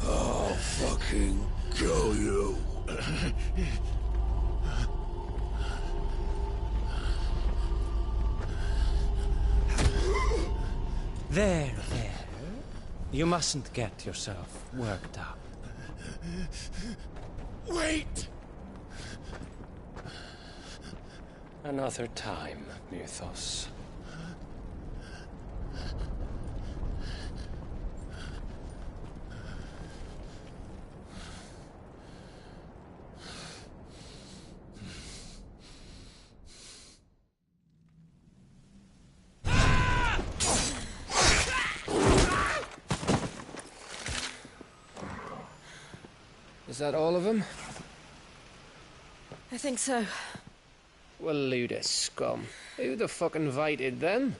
I'll fucking kill you. There. You mustn't get yourself worked up. Wait! Another time, Mythos. Is that all of them? I think so. Well, Luda scum. Who the fuck invited them?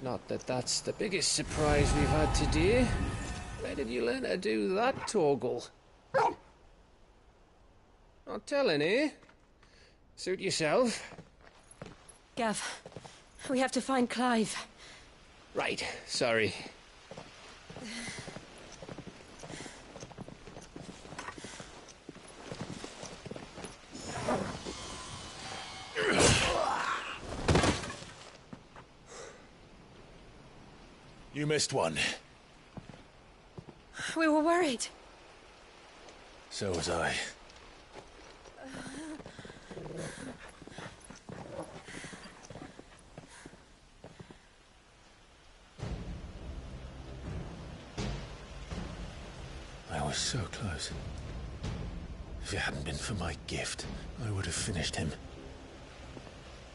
Not that that's the biggest surprise we've had today. Where did you learn to do that, Torgal? Not telling, eh? Suit yourself. Gav, we have to find Clive. Right, sorry. You missed one. We were worried. So was I. I was so close. If it hadn't been for my gift, I would have finished him.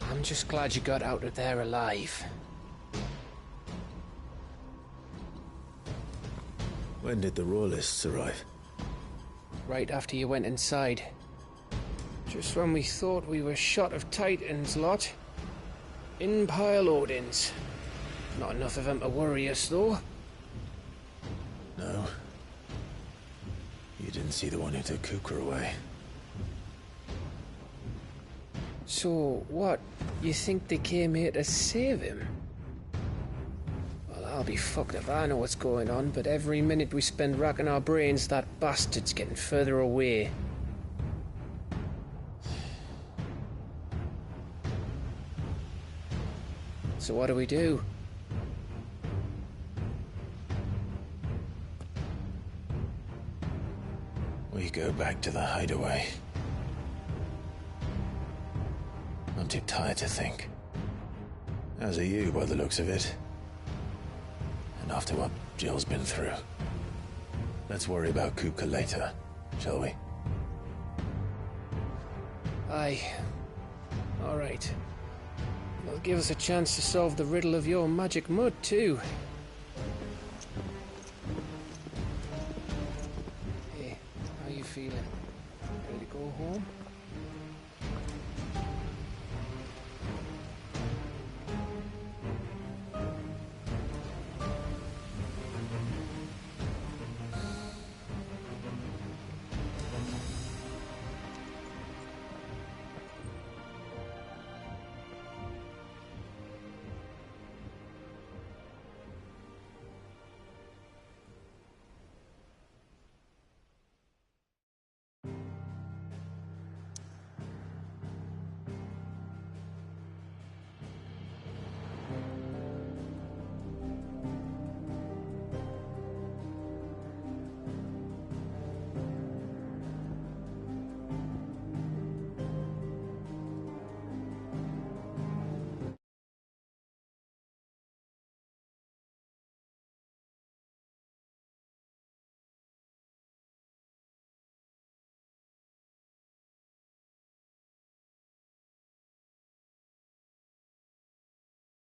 I'm just glad you got out of there alive. When did the Royalists arrive? Right after you went inside. Just when we thought we were shot of Titans, lot. In pile Odins. Not enough of them to worry us, though. No. You didn't see the one who took Kukra away. So, what? You think they came here to save him? Well, I'll be fucked if I know what's going on, but every minute we spend racking our brains, that bastard's getting further away. So what do we do? We go back to the hideaway. I'm too tired to think. As are you, by the looks of it. And after what Jill's been through. Let's worry about Kupka later, shall we? Aye. All right. It'll give us a chance to solve the riddle of your magic mud, too. Hey, how you feeling? Ready to go home?